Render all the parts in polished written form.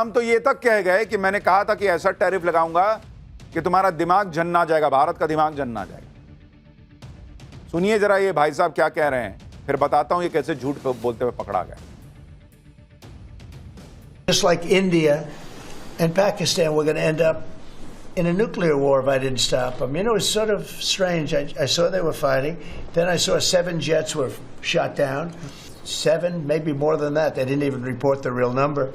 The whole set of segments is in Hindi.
हम तो ये तक कह गए कि मैंने कहा था कि ऐसा टैरिफ लगाऊंगा कि तुम्हारा दिमाग झन्ना जाएगा, भारत का दिमाग झन्ना जाएगा। सुनिए जरा ये भाई साहब क्या कह रहे हैं, फिर बताता हूं ये कैसे झूठ बोलते हुए पकड़ा गया। Just like India and Pakistan were going to end up in a nuclear war if I didn't stop them. You know, it's sort of strange. I saw they were fighting. Then I saw 7 jets were shot down. 7, maybe more than that. They didn't even report the real number.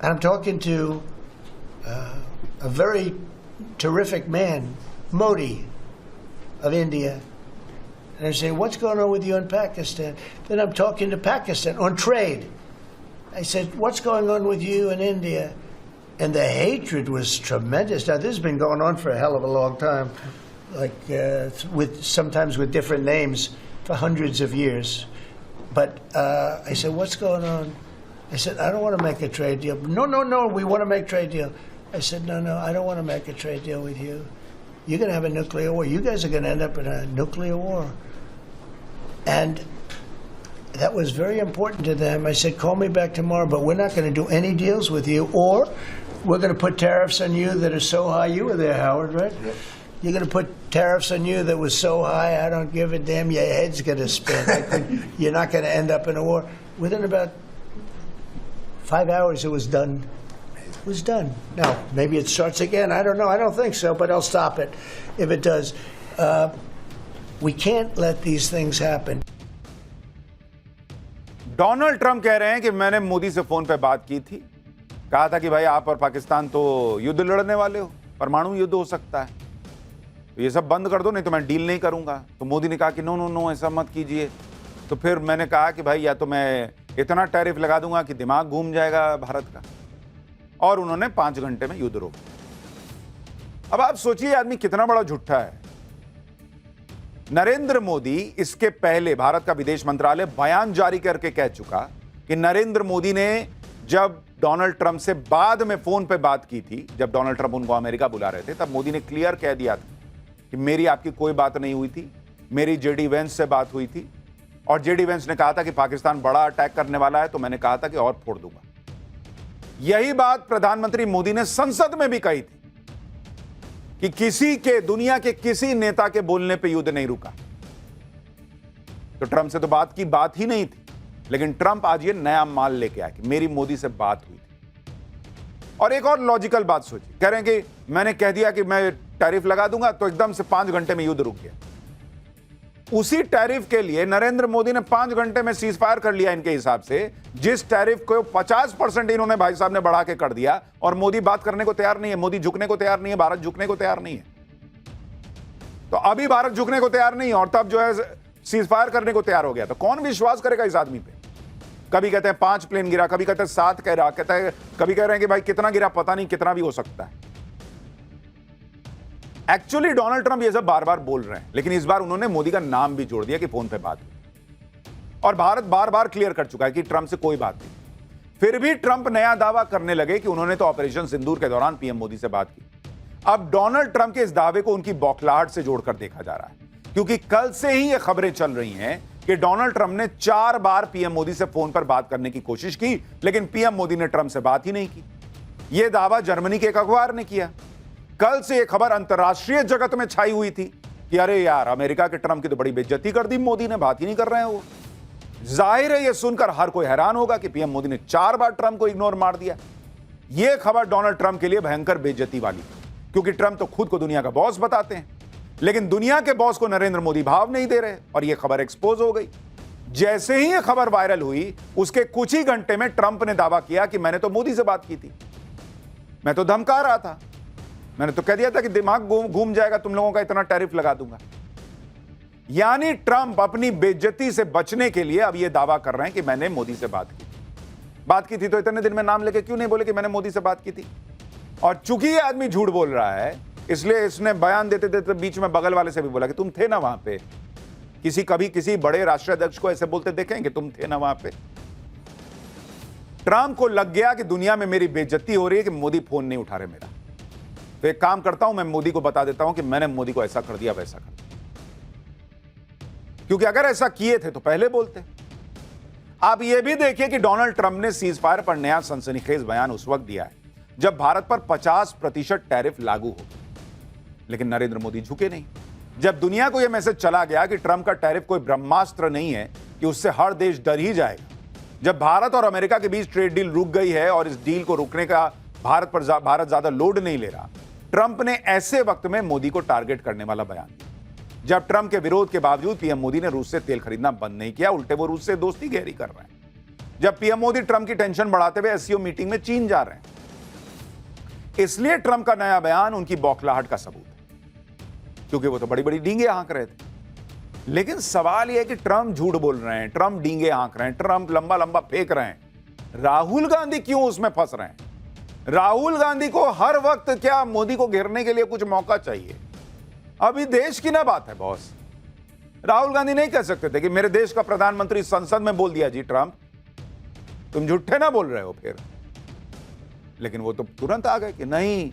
And I'm talking to a very terrific man, Modi of India. And I say, what's going on with you in Pakistan? Then I'm talking to Pakistan on trade. I said, what's going on with you in India? And the hatred was tremendous. Now, this has been going on for a hell of a long time, like sometimes with different names for hundreds of years. But I said, what's going on? I said, I don't want to make a trade deal. No, we want to make trade deal. I said, no, I don't want to make a trade deal with you. You're going to have a nuclear war. You guys are going to end up in a nuclear war. And that was very important to them. I said, call me back tomorrow, but we're not going to do any deals with you, or we're going to put tariffs on you that are so high. You were there, Howard, right? Yep. You're going to put tariffs on you that was so high, I don't give a damn. Your head's going to spin. You're not going to end up in a war. Within about 5 hours, it was done. It was done. Now, maybe it starts again. I don't know. I don't think so, but I'll stop it if it does. We can't let these things happen. Donald Trump कह रहे हैं कि मैंने मोदी से फोन पे बात की थी, कहा था कि भाई आप और पाकिस्तान तो युद्ध लड़ने वाले हो, परमाणु युद्ध हो सकता है, तो ये सब बंद कर दो नहीं तो मैं डील नहीं करूंगा। तो मोदी ने कहा कि नो ऐसा मत कीजिए। तो फिर मैंने कहा कि भाई या तो मैं इतना टैरिफ लगा दूंगा कि दिमाग घूम जाएगा भारत का, और उन्होंने 5 घंटे में युद्ध रोक दिया। अब आप सोचिए आदमी कितना बड़ा झूठा है। नरेंद्र मोदी इसके पहले भारत का विदेश मंत्रालय बयान जारी करके कह चुका कि नरेंद्र मोदी ने जब डोनाल्ड ट्रंप से बाद में फोन पे बात की थी, जब डोनाल्ड ट्रंप उनको अमेरिका बुला रहे थे, तब मोदी ने क्लियर कह दिया था कि मेरी आपकी कोई बात नहीं हुई थी, मेरी जेडी वेंस से बात हुई थी, और जेडी वेंस ने कहा था कि पाकिस्तान बड़ा अटैक करने वाला है, तो मैंने कहा था कि और फोड़ दूंगा। यही बात प्रधानमंत्री मोदी ने संसद में भी कही थी कि किसी के, दुनिया के किसी नेता के बोलने पे युद्ध नहीं रुका। तो ट्रंप से तो बात की बात ही नहीं थी, लेकिन ट्रंप आज ये नया माल लेके आया कि मेरी मोदी से बात हुई थी। और एक और लॉजिकल बात सोचिए, कह रहे हैं कि मैंने कह दिया कि मैं टैरिफ लगा दूंगा तो एकदम से 5 घंटे में युद्ध रुक गया। उसी टैरिफ के लिए नरेंद्र मोदी ने 5 घंटे में सीज फायर कर लिया इनके हिसाब से, जिस टैरिफ को 50% इन्होंने भाई साहब ने बढ़ा के कर दिया, और मोदी बात करने को तैयार नहीं है, मोदी झुकने को तैयार नहीं है, भारत झुकने को तैयार नहीं है। तो अभी भारत झुकने को तैयार नहीं है और तब जो है सीज फायर करने को तैयार हो गया, तो कौन विश्वास करेगा इस आदमी पे? कभी कहते हैं 5 प्लेन गिरा, कभी कहते हैं 7 कह रहा, कहता है, कभी कह रहे हैं कि भाई कितना गिरा पता नहीं, कितना भी हो सकता है। एक्चुअली डोनाल्ड ट्रंप ये सब बार बार बोल रहे हैं, लेकिन इस बार उन्होंने मोदी का नाम भी जोड़ दिया कि फोन पे बात हुई, और भारत बार बार क्लियर कर चुका है कि ट्रंप से कोई बात नहीं। फिर भी ट्रंप नया दावा करने लगे कि उन्होंने तो ऑपरेशन सिंदूर के दौरान पीएम मोदी से बात की। अब डोनाल्ड ट्रंप के इस दावे को उनकी बौखलाहट से जोड़कर देखा जा रहा है, क्योंकि कल से ही ये खबरें चल रही हैं कि डोनाल्ड ट्रंप ने 4 बार पीएम मोदी से फोन पर बात करने की कोशिश की, लेकिन पीएम मोदी ने ट्रंप से बात ही नहीं की। यह दावा जर्मनी के एक अखबार ने किया। कल से यह खबर अंतर्राष्ट्रीय जगत में छाई हुई थी कि अरे यार, अमेरिका के ट्रंप की तो बड़ी बेइज्जती कर दी मोदी ने, बात ही नहीं कर रहे हैं वो। जाहिर है यह सुनकर हर कोई हैरान होगा कि पीएम मोदी ने 4 बार ट्रंप को इग्नोर मार दिया। यह खबर डोनाल्ड ट्रंप के लिए भयंकर बेइज्जती वाली, क्योंकि ट्रंप तो खुद को दुनिया का बॉस बताते हैं, लेकिन दुनिया के बॉस को नरेंद्र मोदी भाव नहीं दे रहे, और यह खबर एक्सपोज हो गई। जैसे ही यह खबर वायरल हुई, उसके कुछ ही घंटे में ट्रंप ने दावा किया कि मैंने तो मोदी से बात की थी, मैं तो धमका रहा था, मैंने तो कह दिया था कि दिमाग घूम जाएगा तुम लोगों का, इतना टैरिफ लगा दूंगा। यानी ट्रंप अपनी बेइज्जती से बचने के लिए अब यह दावा कर रहे हैं कि मैंने मोदी से बात की थी। तो इतने दिन में नाम लेके क्यों नहीं बोले कि मैंने मोदी से बात की थी? और चूंकि यह आदमी झूठ बोल रहा है, इसलिए इसने बयान देते देते बीच में बगल वाले से भी बोला कि तुम थे ना वहां पे। कभी किसी बड़े राष्ट्राध्यक्ष को ऐसे बोलते देखेंगे, तुम थे ना वहां पे? ट्रंप को लग गया कि दुनिया में मेरी बेइज्जती हो रही है कि मोदी फोन नहीं उठा रहे मेरा, तो एक काम करता हूं, मैं मोदी को बता देता हूं कि मैंने मोदी को ऐसा कर दिया, वैसा कर दिया। क्योंकि अगर ऐसा किए थे तो पहले बोलते। आप यह भी देखिए कि डोनाल्ड ट्रंप ने सीज फायर पर नया सनसनीखेज बयान उस वक्त दिया है जब भारत पर 50% टैरिफ लागू हो, लेकिन नरेंद्र मोदी झुके नहीं। जब दुनिया को यह मैसेज चला गया कि ट्रंप का टैरिफ कोई ब्रह्मास्त्र नहीं है कि उससे हर देश डर ही जाएगा, जब भारत और अमेरिका के बीच ट्रेड डील रुक गई है और इस डील को रुकने का भारत ज्यादा लोड नहीं ले रहा, ट्रंप ने ऐसे वक्त में मोदी को टारगेट करने वाला बयान दिया। जब ट्रंप के विरोध के बावजूद पीएम मोदी ने रूस से तेल खरीदना बंद नहीं किया, उल्टे वो रूस से दोस्ती गहरी कर रहे हैं। जब पीएम मोदी ट्रंप की टेंशन बढ़ाते हुए एससीओ मीटिंग में चीन जा रहे हैं, इसलिए ट्रंप का नया बयान उनकी बौखलाहट का सबूत है, क्योंकि वो तो बड़ी बड़ी डींगे हाँक रहे थे। लेकिन सवाल यह है कि ट्रंप झूठ बोल रहे हैं, ट्रंप डींगे हाँक रहे हैं, ट्रंप लंबा लंबा फेंक रहे हैं, राहुल गांधी क्यों उसमें फंस रहे हैं? राहुल गांधी को हर वक्त क्या मोदी को घेरने के लिए कुछ मौका चाहिए? अभी देश की ना बात है बॉस। राहुल गांधी नहीं कह सकते थे कि मेरे देश का प्रधानमंत्री संसद में बोल दिया जी ट्रंप, तुम झूठे ना बोल रहे हो फिर। लेकिन वो तो तुरंत आ गए कि नहीं,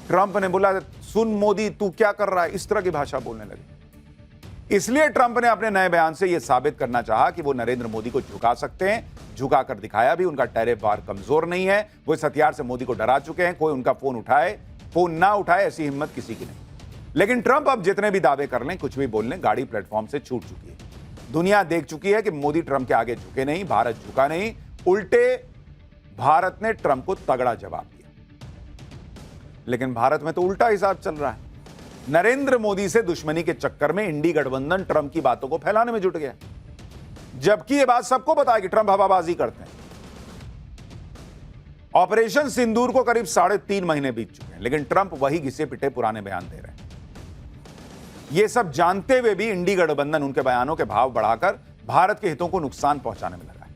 ट्रंप ने बोला सुन मोदी तू क्या कर रहा है, इस तरह की भाषा बोलने लगे। इसलिए ट्रंप ने अपने नए बयान से यह साबित करना चाहा कि वो नरेंद्र मोदी को झुका सकते हैं, झुकाकर दिखाया भी। उनका टैरिफ वार कमजोर नहीं है, वो इस हथियार से मोदी को डरा चुके हैं। कोई उनका फोन ना उठाए ऐसी हिम्मत किसी की नहीं। लेकिन ट्रंप अब जितने भी दावे कर लें, कुछ भी बोल लें, गाड़ी प्लेटफॉर्म से छूट चुकी है। दुनिया देख चुकी है कि मोदी ट्रंप के आगे झुके नहीं, भारत झुका नहीं, उल्टे भारत ने ट्रंप को तगड़ा जवाब दिया। लेकिन भारत में तो उल्टा हिसाब चल रहा है। नरेंद्र मोदी से दुश्मनी के चक्कर में इंडी गठबंधन ट्रंप की बातों को फैलाने में जुट गया, जबकि यह बात सबको पता है कि ट्रंप हवाबाजी करते हैं। ऑपरेशन सिंदूर को करीब 3.5 महीने बीत चुके हैं, लेकिन ट्रंप वही घिसे पिटे पुराने बयान दे रहे हैं। यह सब जानते हुए भी इंडी गठबंधन उनके बयानों के भाव बढ़ाकर भारत के हितों को नुकसान पहुंचाने में लगा है।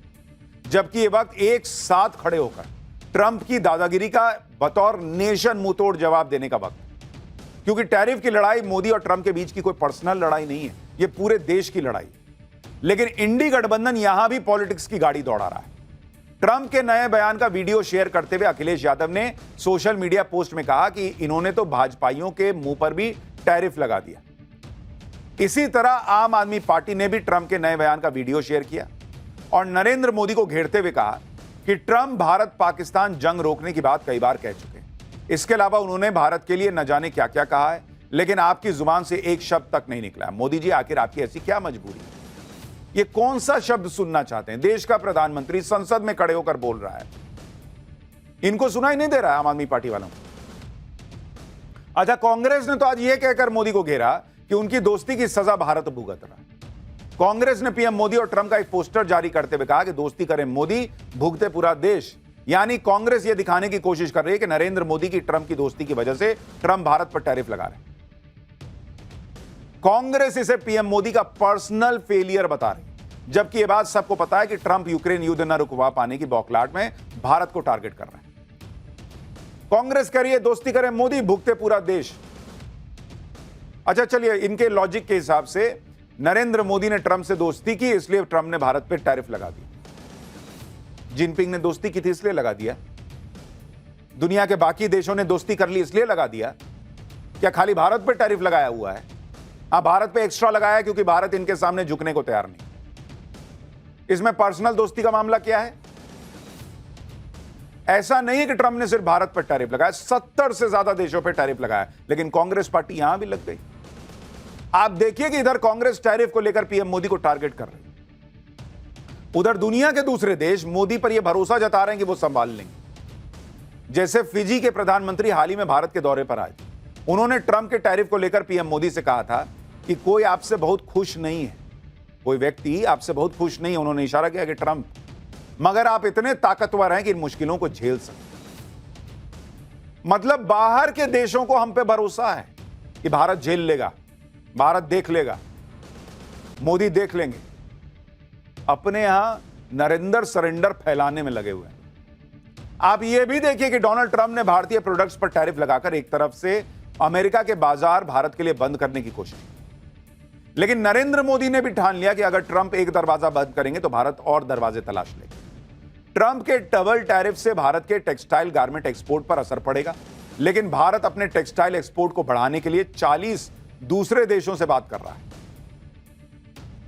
जबकि यह वक्त एक साथ खड़े होकर ट्रंप की दादागिरी का बतौर नेशन मुंहतोड़ जवाब देने का वक्त, क्योंकि टैरिफ की लड़ाई मोदी और ट्रंप के बीच की कोई पर्सनल लड़ाई नहीं है, यह पूरे देश की लड़ाई है। लेकिन इंडी गठबंधन यहां भी पॉलिटिक्स की गाड़ी दौड़ा रहा है। ट्रंप के नए बयान का वीडियो शेयर करते हुए अखिलेश यादव ने सोशल मीडिया पोस्ट में कहा कि इन्होंने तो भाजपाइयों के मुंह पर भी टैरिफ लगा दिया। इसी तरह आम आदमी पार्टी ने भी ट्रंप के नए बयान का वीडियो शेयर किया और नरेंद्र मोदी को घेरते हुए कहा कि ट्रंप भारत पाकिस्तान जंग रोकने की बात कई बार कह चुके हैं। इसके अलावा उन्होंने भारत के लिए न जाने क्या क्या कहा है, लेकिन आपकी जुबान से एक शब्द तक नहीं निकला। मोदी जी, आखिर आपकी ऐसी क्या मजबूरी है? ये कौन सा शब्द सुनना चाहते हैं? देश का प्रधानमंत्री संसद में खड़े होकर बोल रहा है, इनको सुनाई नहीं दे रहा है आम आदमी पार्टी वालों को। अच्छा, कांग्रेस ने तो आज यह कहकर मोदी को घेरा कि उनकी दोस्ती की सजा भारत भुगत रहा है। कांग्रेस ने पीएम मोदी और ट्रंप का एक पोस्टर जारी करते हुए कहा कि दोस्ती करें मोदी, भुगते पूरा देश। यानी कांग्रेस यह दिखाने की कोशिश कर रही है कि नरेंद्र मोदी की ट्रंप की दोस्ती की वजह से ट्रंप भारत पर टैरिफ लगा रहे हैं। कांग्रेस इसे पीएम मोदी का पर्सनल फेलियर बता रही, जबकि यह बात सबको पता है कि ट्रंप यूक्रेन युद्ध न रुकवा पाने की बौखलाहट में भारत को टारगेट कर रहे हैं। कांग्रेस कह रही है दोस्ती करें मोदी, भुगते पूरा देश। अच्छा चलिए, इनके लॉजिक के हिसाब से नरेंद्र मोदी ने ट्रंप से दोस्ती की, इसलिए ट्रंप ने भारत पर टैरिफ लगा दिया। जिनपिंग ने दोस्ती की थी इसलिए लगा दिया। दुनिया के बाकी देशों ने दोस्ती कर ली इसलिए लगा दिया। क्या खाली भारत पर टैरिफ लगाया हुआ है? हां, भारत पे एक्स्ट्रा लगाया क्योंकि भारत इनके सामने झुकने को तैयार नहीं। इसमें पर्सनल दोस्ती का मामला क्या है? ऐसा नहीं है कि ट्रंप ने सिर्फ भारत पर टैरिफ लगाया, 70 से ज्यादा देशों पर टैरिफ लगाया, लेकिन कांग्रेस पार्टी यहां भी लग गई। आप देखिए कि इधर कांग्रेस टैरिफ को लेकर पीएम मोदी को टारगेट कर रही है, उधर दुनिया के दूसरे देश मोदी पर यह भरोसा जता रहे हैं कि वो संभाल लेंगे। जैसे फिजी के प्रधानमंत्री हाल ही में भारत के दौरे पर आए थे, उन्होंने ट्रंप के टैरिफ को लेकर पीएम मोदी से कहा था कि कोई आपसे बहुत खुश नहीं है, कोई व्यक्ति आपसे बहुत खुश नहीं है। उन्होंने इशारा किया कि ट्रंप, मगर आप इतने ताकतवर हैं कि इन मुश्किलों को झेल सकते। मतलब बाहर के देशों को हम पे भरोसा है कि भारत झेल लेगा, भारत देख लेगा, मोदी देख लेंगे। अपने यहां नरेंद्र सरेंडर फैलाने में लगे हुए हैं। आप यह भी देखिए कि डोनाल्ड ट्रंप ने भारतीय प्रोडक्ट्स पर टैरिफ लगाकर एक तरफ से अमेरिका के बाजार भारत के लिए बंद करने की कोशिश की, लेकिन नरेंद्र मोदी ने भी ठान लिया कि अगर ट्रंप एक दरवाजा बंद करेंगे तो भारत और दरवाजे तलाश लेगा। ट्रंप के डबल टैरिफ से भारत के टेक्सटाइल गारमेंट एक्सपोर्ट पर असर पड़ेगा, लेकिन भारत अपने टेक्सटाइल एक्सपोर्ट को बढ़ाने के लिए 40 दूसरे देशों से बात कर रहा है।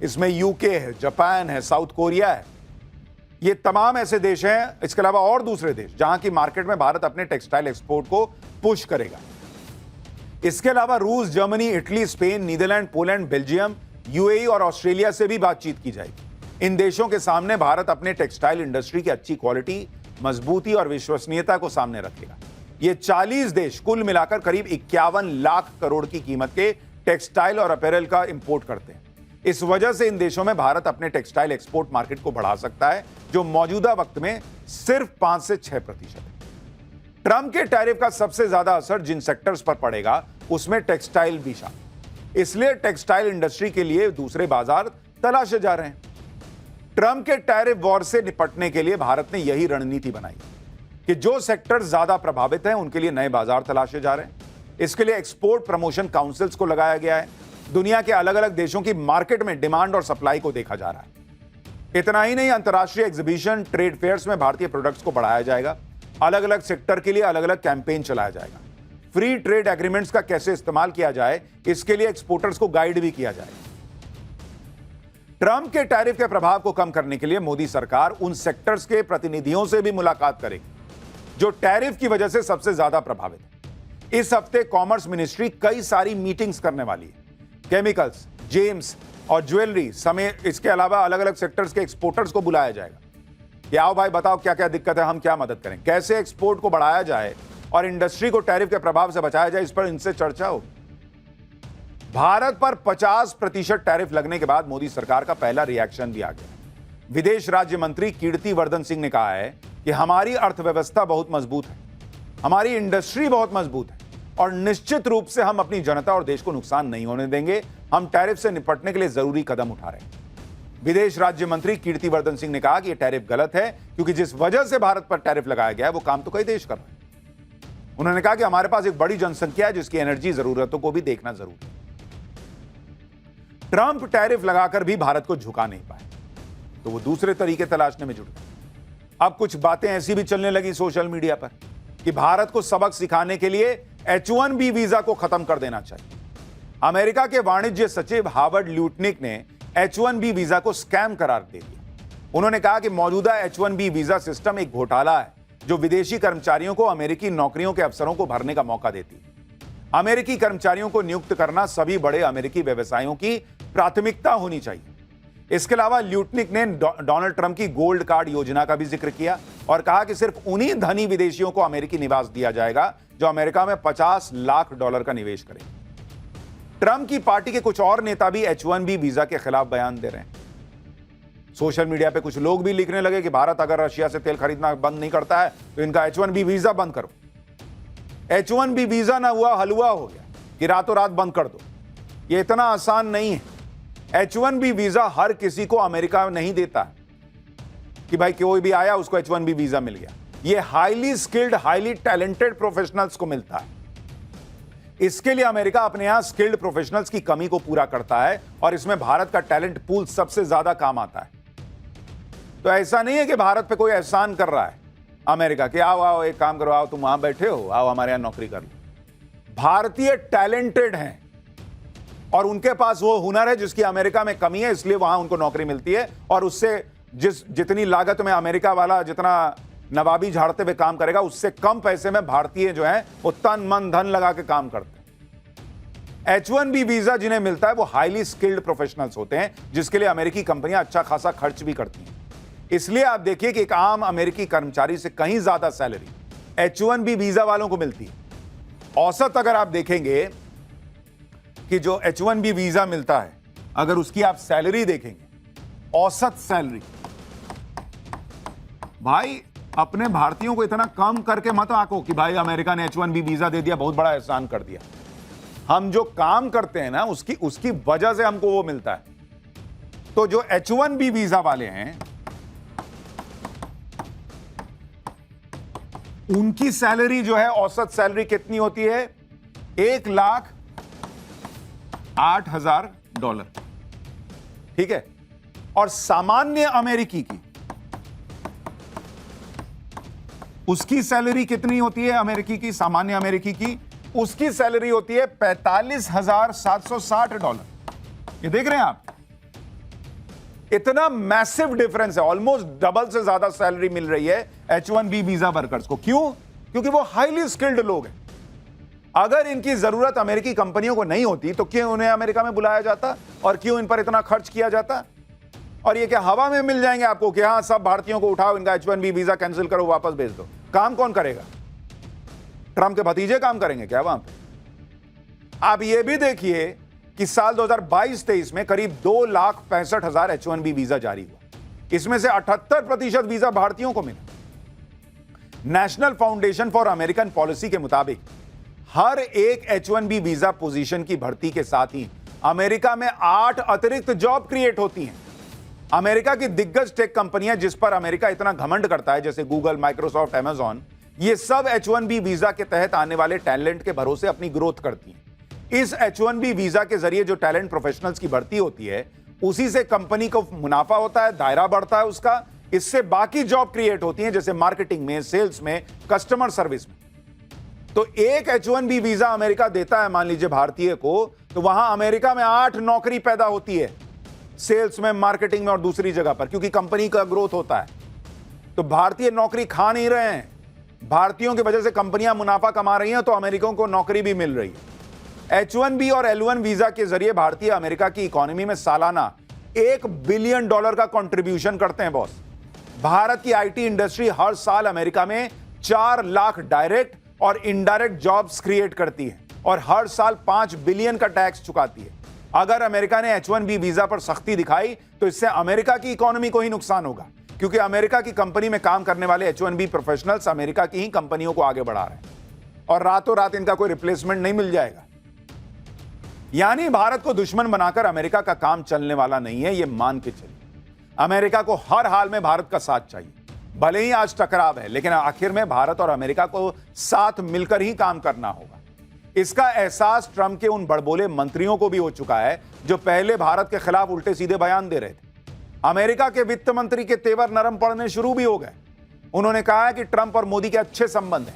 इसमें यूके है, जापान है, साउथ कोरिया है। ये तमाम ऐसे देश हैं, इसके अलावा और दूसरे देश, जहां की मार्केट में भारत अपने टेक्सटाइल एक्सपोर्ट को पुश करेगा। इसके अलावा रूस, Germany, Italy, Spain, Netherland, Poland, Belgium, UAE और ऑस्ट्रेलिया से भी बातचीत की जाएगी। इन देशों के सामने भारत अपने टेक्सटाइल इंडस्ट्री की अच्छी क्वालिटी, मजबूती और विश्वसनीयता को सामने रखेगा। ये 40 देश कुल मिलाकर करीब 51 लाख करोड़ की कीमत के टेक्सटाइल और अपैरल का इंपोर्ट करते हैं। इस वजह से इन देशों में भारत अपने टेक्सटाइल एक्सपोर्ट मार्केट को बढ़ा सकता है, जो मौजूदा वक्त में सिर्फ 5 से 6% है। ट्रंप के टैरिफ का सबसे ज्यादा असर जिन सेक्टर्स पर पड़ेगा, उसमें टेक्सटाइल भी शामिल। इसलिए टेक्सटाइल इंडस्ट्री के लिए दूसरे बाजार तलाशे जा रहे हैं। ट्रंप के टैरिफ वॉर से निपटने के लिए भारत ने यही रणनीति बनाई कि जो सेक्टर ज्यादा प्रभावित हैं, उनके लिए नए बाजार तलाशे जा रहे हैं। इसके लिए एक्सपोर्ट प्रमोशन काउंसिल्स को लगाया गया है। दुनिया के अलग अलग देशों की मार्केट में डिमांड और सप्लाई को देखा जा रहा है। इतना ही नहीं, अंतर्राष्ट्रीय एग्जीबिशन, ट्रेड फेयर्स में भारतीय प्रोडक्ट्स को बढ़ाया जाएगा। अलग अलग सेक्टर के लिए अलग अलग कैंपेन चलाया जाएगा। फ्री ट्रेड एग्रीमेंट्स का कैसे इस्तेमाल किया जाए, इसके लिए एक्सपोर्टर्स को गाइड भी किया जाएगा। ट्रंप के टैरिफ के प्रभाव को कम करने के लिए मोदी सरकार उन सेक्टर्स के प्रतिनिधियों से भी मुलाकात करेगी जो टैरिफ की वजह से सबसे ज्यादा प्रभावित है। इस हफ्ते कॉमर्स मिनिस्ट्री कई सारी मीटिंग्स करने वाली है। केमिकल्स, जेम्स और ज्वेलरी समेत इसके अलावा अलग अलग सेक्टर्स के एक्सपोर्टर्स को बुलाया जाएगा कि आओ भाई बताओ क्या क्या दिक्कत है, हम क्या मदद करें, कैसे एक्सपोर्ट को बढ़ाया जाए और इंडस्ट्री को टैरिफ के प्रभाव से बचाया जाए। इस पर इनसे चर्चा हो। भारत पर 50% टैरिफ लगने के बाद मोदी सरकार का पहला रिएक्शन भी आ गया। विदेश राज्य मंत्री कीर्तिवर्धन सिंह ने कहा है कि हमारी अर्थव्यवस्था बहुत मजबूत है, हमारी इंडस्ट्री बहुत मजबूत है और निश्चित रूप से हम अपनी जनता और देश को नुकसान नहीं होने देंगे। हम टैरिफ से निपटने के लिए जरूरी कदम उठा रहे हैं। विदेश राज्य मंत्री कीर्तिवर्धन सिंह ने कहा कि यह टैरिफ गलत है, क्योंकि जिस वजह से भारत पर टैरिफ लगाया गया है वो काम तो कई देश कर रहे हैं। उन्होंने कहा कि हमारे पास एक बड़ी जनसंख्या है जिसकी एनर्जी जरूरतों को भी देखना जरूरी है। ट्रंप टैरिफ लगाकर भी भारत को झुका नहीं पाए, तो वो दूसरे तरीके तलाशने में जुट गए। अब कुछ बातें ऐसी भी चलने लगी सोशल मीडिया पर कि भारत को सबक सिखाने के लिए H-1B वीजा को खत्म कर देना चाहिए। अमेरिका के वाणिज्य सचिव हावर्ड ल्यूटनिक ने H-1B वीजा को स्कैम करार दे दिया। उन्होंने कहा कि मौजूदा H-1B वीजा सिस्टम एक घोटाला है जो विदेशी कर्मचारियों को अमेरिकी नौकरियों के अवसरों को भरने का मौका देती है। अमेरिकी कर्मचारियों को नियुक्त करना सभी बड़े अमेरिकी व्यवसायों की प्राथमिकता होनी चाहिए। इसके अलावा ल्यूटनिक ने डोनाल्ड ट्रंप की गोल्ड कार्ड योजना का भी जिक्र किया और कहा कि सिर्फ उन्हीं धनी विदेशियों को अमेरिकी निवास दिया जाएगा जो अमेरिका में $50 लाख का निवेश करें। ट्रंप की पार्टी के कुछ और नेता भी H-1B वीजा के खिलाफ बयान दे रहे हैं। सोशल मीडिया पे कुछ लोग भी लिखने लगे कि भारत अगर रशिया से तेल खरीदना बंद नहीं करता है तो इनका H-1B वीजा बंद करो। H-1B वीजा ना हुआ हलवा हो गया कि रातों रात बंद कर दो। ये इतना आसान नहीं है। H-1B वीजा हर किसी को अमेरिका नहीं देता कि भाई कोई भी आया उसको H-1B वीजा मिल गया। ये highly skilled, highly talented professionals को मिलता है। इसके लिए अमेरिका अपने यहां स्किल्ड प्रोफेशनल्स की कमी को पूरा करता है और इसमें भारत का टैलेंट पूल सबसे ज्यादा काम आता है। तो ऐसा नहीं है कि भारत पे कोई एहसान कर रहा है अमेरिका कि आओ आओ एक काम करो, आओ तुम वहां बैठे हो, आओ हमारे यहां नौकरी कर लो। भारतीय टैलेंटेड हैं और उनके पास वो हुनर है जिसकी अमेरिका में कमी है, इसलिए वहां उनको नौकरी मिलती है और उससे जितनी लागत में अमेरिका वाला जितना नवाबी झाड़ते हुए काम करेगा, उससे कम पैसे में भारतीय जो है वो तन मन धन लगा के काम करते हैं। H-1B वीजा जिन्हें मिलता है वो हाईली स्किल्ड प्रोफेशनल्स होते हैं जिसके लिए अमेरिकी कंपनियां अच्छा खासा खर्च भी करती हैं। इसलिए आप देखिए कि एक आम अमेरिकी कर्मचारी से कहीं ज्यादा सैलरी H-1B वीजा वालों को मिलती है। औसत अगर आप देखेंगे कि जो H-1B वीजा मिलता है, अगर उसकी आप सैलरी देखेंगे, औसत सैलरी, भाई अपने भारतीयों को इतना कम करके मत आंको कि भाई अमेरिका ने H-1B वीजा दे दिया, बहुत बड़ा एहसान कर दिया। हम जो काम करते हैं ना उसकी वजह से हमको वो मिलता है। तो जो H-1B वीजा वाले हैं उनकी सैलरी जो है, औसत सैलरी कितनी होती है? $1,08,000, ठीक है। और सामान्य अमेरिकी की उसकी सैलरी कितनी होती है? अमेरिकी की, सामान्य अमेरिकी की उसकी सैलरी होती है $45,760। ये देख रहे हैं आप, इतना मैसिव डिफरेंस है, ऑलमोस्ट डबल से ज्यादा सैलरी मिल रही है H1B वीजा वर्कर्स को। क्यों? क्योंकि वो हाईली स्किल्ड लोग हैं। अगर इनकी जरूरत अमेरिकी कंपनियों को नहीं होती तो क्यों उन्हें अमेरिका में बुलाया जाता और क्यों इन पर इतना खर्च किया जाता? और ये क्या हवा में मिल जाएंगे आपको कि हाँ सब भारतीयों को उठाओ, इनका H1B वीजा कैंसिल करो, वापस भेज दो? काम कौन करेगा? ट्रंप के भतीजे काम करेंगे क्या वहां पे? आप ये भी देखिए कि साल 2022-23 में करीब 2,65,000 H1B वीजा जारी हुआ। इसमें से 78% वीजा भारतीयों को मिला। National foundation for American policy के मुताबिक हर एक H1B वीजा पोजीशन की भर्ती के साथ ही अमेरिका में 8 अतिरिक्त जॉब क्रिएट होती हैं। अमेरिका की दिग्गज टेक कंपनियां जिस पर अमेरिका इतना घमंड करता है, जैसे गूगल, माइक्रोसॉफ्ट, अमेजॉन, ये सब H1B वीजा के तहत आने वाले टैलेंट के भरोसे अपनी ग्रोथ करती हैं। इस H1B वीजा के जरिए जो टैलेंट प्रोफेशनल्स की भर्ती होती है, उसी से कंपनी को मुनाफा होता है, दायरा बढ़ता है उसका। इससे बाकी जॉब क्रिएट होती हैं, जैसे मार्केटिंग में, सेल्स में, कस्टमर सर्विस में। तो एक H1B वीजा अमेरिका देता है मान लीजिए भारतीय को, तो वहां अमेरिका में 8 नौकरी पैदा होती है, सेल्स में, मार्केटिंग में और दूसरी जगह पर, क्योंकि कंपनी का ग्रोथ होता है। तो भारतीय नौकरी खा नहीं रहे हैं, भारतीयों की वजह से कंपनियां मुनाफा कमा रही हैं, तो अमेरिकियों को नौकरी भी मिल रही है। H1B और L1 वीजा के जरिए भारतीय अमेरिका की इकोनॉमी में सालाना $1 बिलियन का कंट्रीब्यूशन करते हैं बॉस। भारत की आईटी इंडस्ट्री हर साल अमेरिका में 4 लाख डायरेक्ट और इनडायरेक्ट जॉब्स क्रिएट करती है और हर साल 5 बिलियन का टैक्स चुकाती है। अगर अमेरिका ने H1B वीजा पर सख्ती दिखाई तो इससे अमेरिका की इकोनॉमी को ही नुकसान होगा, क्योंकि अमेरिका की कंपनी में काम करने वाले H1B प्रोफेशनल्स अमेरिका की ही कंपनियों को आगे बढ़ा रहे हैं और रातों रात इनका कोई रिप्लेसमेंट नहीं मिल जाएगा। यानी भारत को दुश्मन बनाकर अमेरिका का काम चलने वाला नहीं है, यह मान के चलिए। अमेरिका को हर हाल में भारत का साथ चाहिए, भले ही आज टकराव है, लेकिन आखिर में भारत और अमेरिका को साथ मिलकर ही काम करना होगा। इसका एहसास ट्रंप के उन बड़बोले मंत्रियों को भी हो चुका है जो पहले भारत के खिलाफ उल्टे सीधे बयान दे रहे थे। अमेरिका के वित्त मंत्री के तेवर नरम पड़ने शुरू भी हो गए। उन्होंने कहा है कि ट्रंप और मोदी के अच्छे संबंध हैं,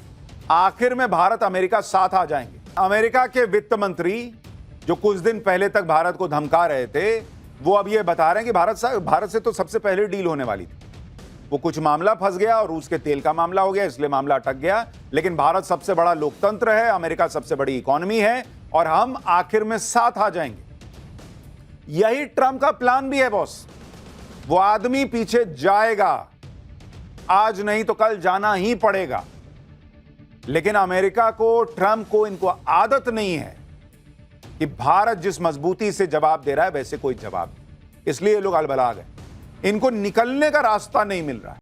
आखिर में भारत अमेरिका साथ आ जाएंगे। अमेरिका के वित्त मंत्री जो कुछ दिन पहले तक भारत को धमका रहे थे, वो अब ये बता रहे हैं कि भारत से तो सबसे पहले डील होने वाली थी, वो कुछ मामला फंस गया और रूस के तेल का मामला हो गया, इसलिए मामला अटक गया। लेकिन भारत सबसे बड़ा लोकतंत्र है, अमेरिका सबसे बड़ी इकोनॉमी है और हम आखिर में साथ आ जाएंगे। यही ट्रंप का प्लान भी है बॉस। वो आदमी पीछे जाएगा, आज नहीं तो कल जाना ही पड़ेगा। लेकिन अमेरिका को, ट्रंप को, इनको आदत नहीं है कि भारत जिस मजबूती से जवाब दे रहा है वैसे कोई जवाब नहीं, इसलिए ये लोग अलबला गए। इनको निकलने का रास्ता नहीं मिल रहा है।